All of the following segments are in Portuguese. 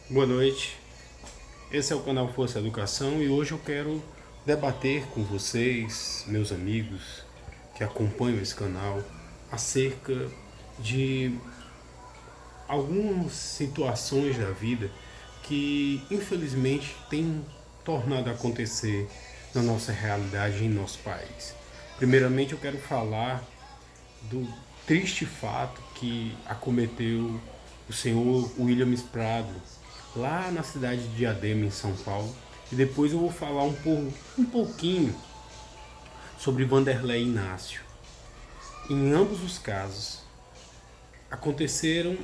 Boa noite, esse é o canal Força Educação e hoje eu quero debater com vocês, meus amigos que acompanham esse canal, acerca de algumas situações da vida que infelizmente têm tornado a acontecer na nossa realidade em nosso país. Primeiramente eu quero falar do triste fato que acometeu o senhor William Prado, lá na cidade de Diadema, em São Paulo. E depois eu vou falar um pouquinho sobre Vanderlei Inácio. Em ambos os casos, aconteceram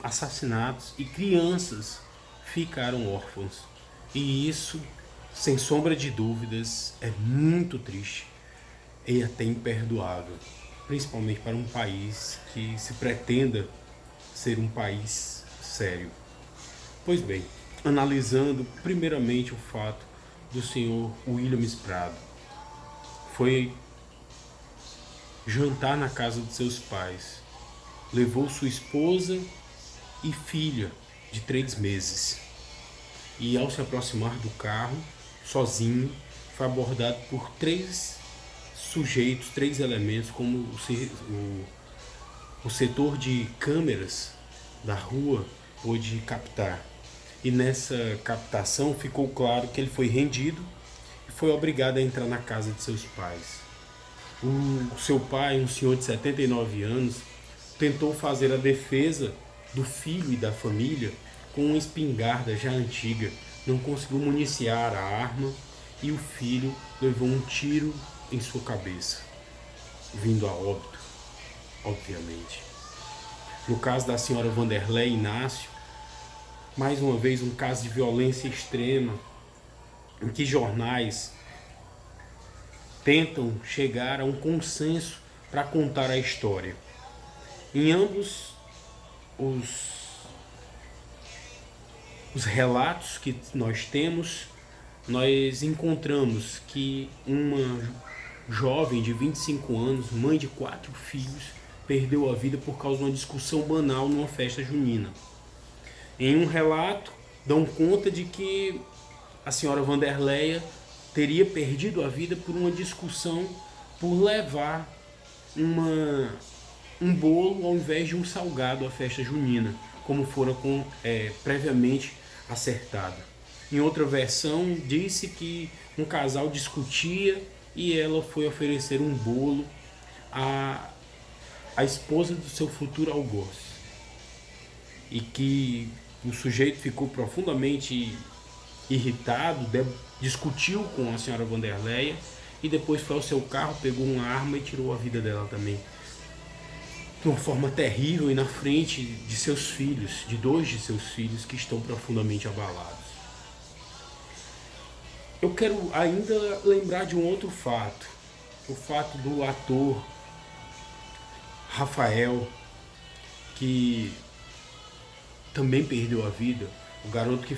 assassinatos e crianças ficaram órfãos. E isso, sem sombra de dúvidas, é muito triste e até imperdoável, principalmente para um país que se pretenda ser um país sério. Pois bem, analisando primeiramente o fato do senhor William Prado, foi jantar na casa de seus pais, levou sua esposa e filha de 3 meses e ao se aproximar do carro, sozinho, foi abordado por três sujeitos, três elementos, como o setor de câmeras da rua pôde captar. E nessa captação ficou claro que ele foi rendido e foi obrigado a entrar na casa de seus pais. O seu pai, um senhor de 79 anos, tentou fazer a defesa do filho e da família com uma espingarda já antiga. Não conseguiu municiar a arma e o filho levou um tiro em sua cabeça, vindo a óbito, obviamente. No caso da senhora Vanderlei Inácio, mais uma vez um caso de violência extrema, em que jornais tentam chegar a um consenso para contar a história. Em ambos os relatos que nós temos, nós encontramos que uma jovem de 25 anos, mãe de 4 filhos, perdeu a vida por causa de uma discussão banal numa festa junina. Em um relato, dão conta de que a senhora Vanderleia teria perdido a vida por uma discussão por levar um bolo ao invés de um salgado à festa junina, como fora previamente acertado. Em outra versão, disse que um casal discutia e ela foi oferecer um bolo à esposa do seu futuro algoz. E que o sujeito ficou profundamente irritado, discutiu com a senhora Vanderleia e depois foi ao seu carro, pegou uma arma e tirou a vida dela também. De uma forma terrível e na frente de seus filhos, de 2 de seus filhos que estão profundamente abalados. Eu quero ainda lembrar de um outro fato, o fato do ator Rafael, que também perdeu a vida, o garoto que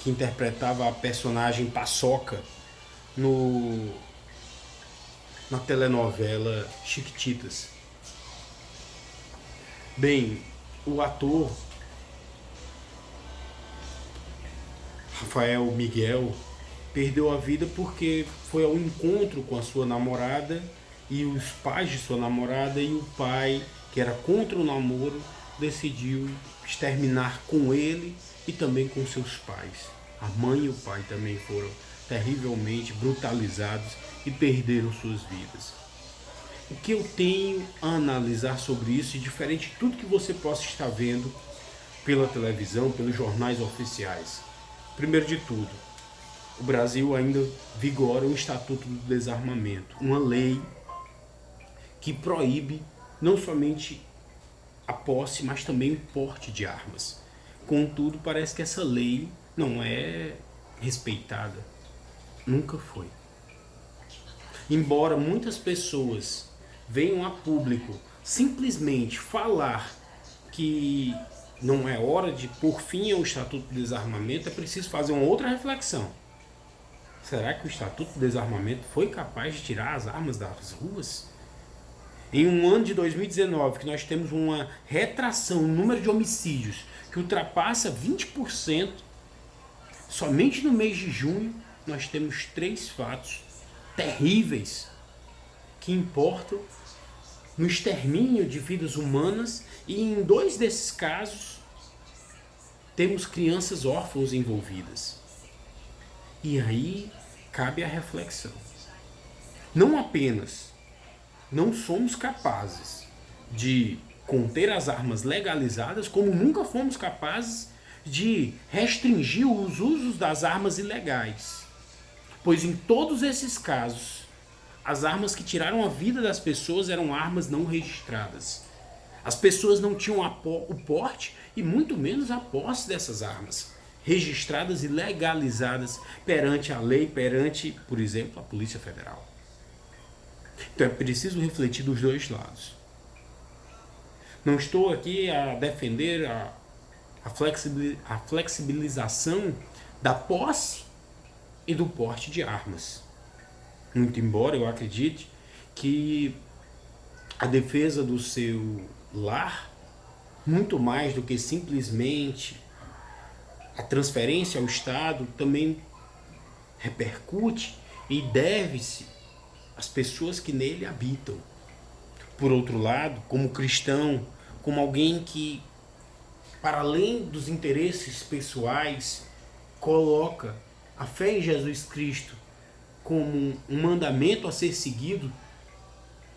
interpretava a personagem Paçoca na telenovela Chiquititas. Bem, o ator Rafael Miguel perdeu a vida porque foi ao encontro com a sua namorada e os pais de sua namorada, e o pai, que era contra o namoro, decidiu exterminar com ele e também com seus pais. A mãe e o pai também foram terrivelmente brutalizados e perderam suas vidas. O que eu tenho a analisar sobre isso, e diferente de tudo que você possa estar vendo pela televisão, pelos jornais oficiais. Primeiro de tudo, o Brasil ainda vigora o Estatuto do Desarmamento, uma lei que proíbe não somente a posse, mas também o porte de armas. Contudo, parece que essa lei não é respeitada. Nunca foi. Embora muitas pessoas venham a público simplesmente falar que não é hora de pôr fim ao Estatuto do Desarmamento, é preciso fazer uma outra reflexão. Será que o Estatuto do Desarmamento foi capaz de tirar as armas das ruas? Em um ano de 2019, que nós temos uma retração no número de homicídios que ultrapassa 20%, somente no mês de junho nós temos 3 fatos terríveis que importam no extermínio de vidas humanas, e em 2 desses casos temos crianças órfãos envolvidas. E aí cabe a reflexão. Não apenas não somos capazes de conter as armas legalizadas, como nunca fomos capazes de restringir os usos das armas ilegais. Pois em todos esses casos, as armas que tiraram a vida das pessoas eram armas não registradas. As pessoas não tinham o porte e muito menos a posse dessas armas registradas e legalizadas perante a lei, perante, por exemplo, a Polícia Federal. Então é preciso refletir dos dois lados. Não estou aqui a defender a flexibilização da posse e do porte de armas. Muito embora eu acredite que a defesa do seu lar, muito mais do que simplesmente a transferência ao Estado, também repercute e deve-se às pessoas que nele habitam. Por outro lado, como cristão, como alguém que, para além dos interesses pessoais, coloca a fé em Jesus Cristo como um mandamento a ser seguido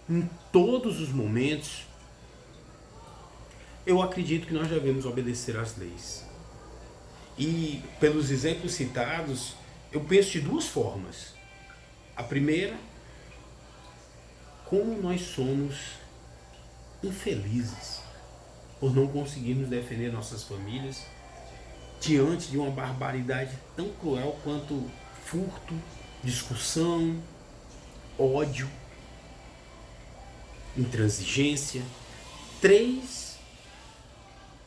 em todos os momentos, eu acredito que nós devemos obedecer às leis. E, pelos exemplos citados, eu penso de 2 formas. A primeira, como nós somos infelizes por não conseguirmos defender nossas famílias diante de uma barbaridade tão cruel quanto furto, discussão, ódio, intransigência. 3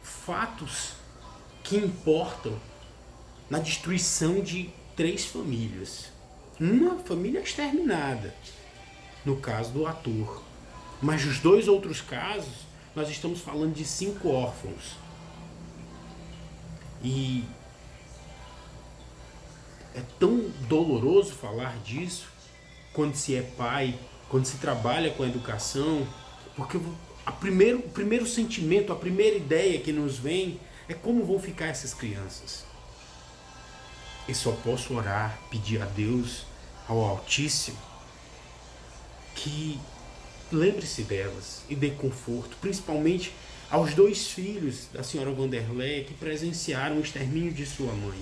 fatos que importam na destruição de 3 famílias. Uma família exterminada, no caso do ator. Mas nos 2 outros casos, nós estamos falando de 5 órfãos. E é tão doloroso falar disso quando se é pai, quando se trabalha com a educação, porque o primeiro sentimento, a primeira ideia que nos vem é como vão ficar essas crianças. E só posso orar, pedir a Deus, ao Altíssimo, que lembre-se delas e dê conforto, principalmente aos 2 filhos da senhora Vanderleia que presenciaram o extermínio de sua mãe.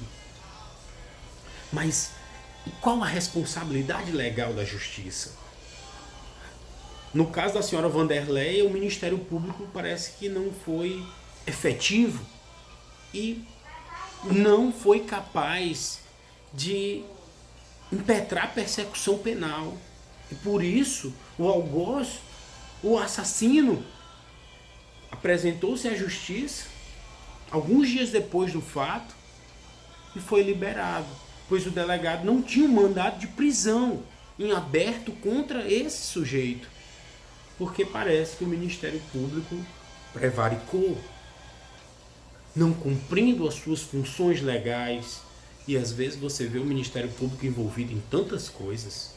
Mas qual a responsabilidade legal da justiça? No caso da senhora Vanderleia, o Ministério Público parece que não foi efetivo e não foi capaz de impetrar persecução penal. E por isso, o algoz, o assassino, apresentou-se à justiça alguns dias depois do fato e foi liberado, pois o delegado não tinha um mandado de prisão em aberto contra esse sujeito, porque parece que o Ministério Público prevaricou, não cumprindo as suas funções legais. E às vezes você vê o Ministério Público envolvido em tantas coisas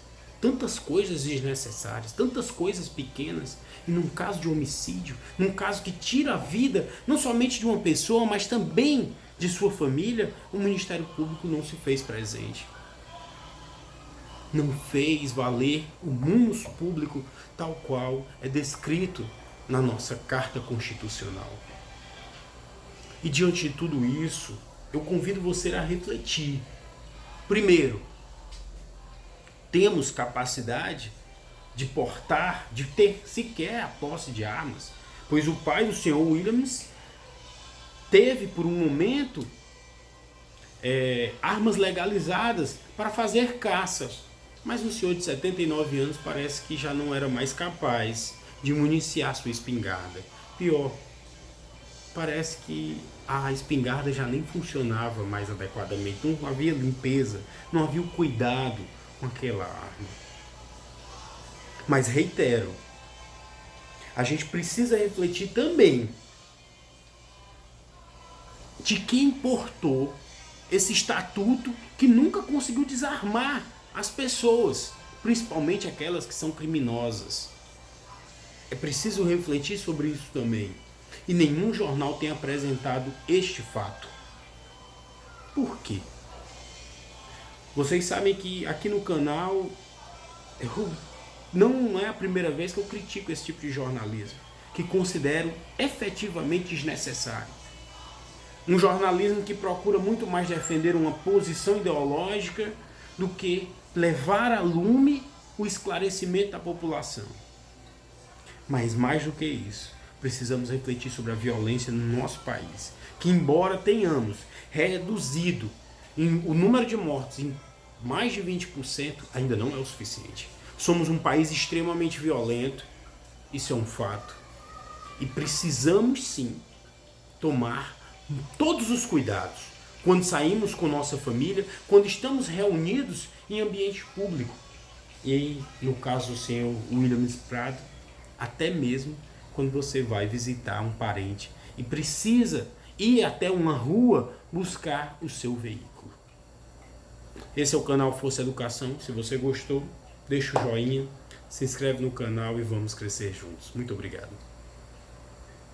desnecessárias, tantas coisas pequenas, e num caso de homicídio, num caso que tira a vida não somente de uma pessoa, mas também de sua família, o Ministério Público não se fez presente. Não fez valer o munus público tal qual é descrito na nossa Carta Constitucional. E diante de tudo isso, eu convido você a refletir. Primeiro, temos capacidade de portar, de ter sequer a posse de armas? Pois o pai do senhor Williams teve por um momento armas legalizadas para fazer caça. Mas o senhor de 79 anos parece que já não era mais capaz de municiar sua espingarda. Pior, parece que a espingarda já nem funcionava mais adequadamente. Não havia limpeza, não havia o cuidado com aquela arma. Mas reitero, a gente precisa refletir também de quem importou esse estatuto que nunca conseguiu desarmar as pessoas, principalmente aquelas que são criminosas. É preciso refletir sobre isso também. E nenhum jornal tem apresentado este fato. Por quê? Vocês sabem que aqui no canal não é a primeira vez que eu critico esse tipo de jornalismo, que considero efetivamente desnecessário. Um jornalismo que procura muito mais defender uma posição ideológica do que levar a lume o esclarecimento da população. Mas mais do que isso, precisamos refletir sobre a violência no nosso país, que embora tenhamos reduzido o número de mortes em mais de 20%, ainda não é o suficiente. Somos um país extremamente violento, isso é um fato. E precisamos sim tomar todos os cuidados quando saímos com nossa família, quando estamos reunidos em ambiente público. E no caso do senhor William Prado, até mesmo quando você vai visitar um parente e precisa ir até uma rua buscar o seu veículo. Esse é o canal Força Educação. Se você gostou, deixa o joinha, se inscreve no canal e vamos crescer juntos. Muito obrigado.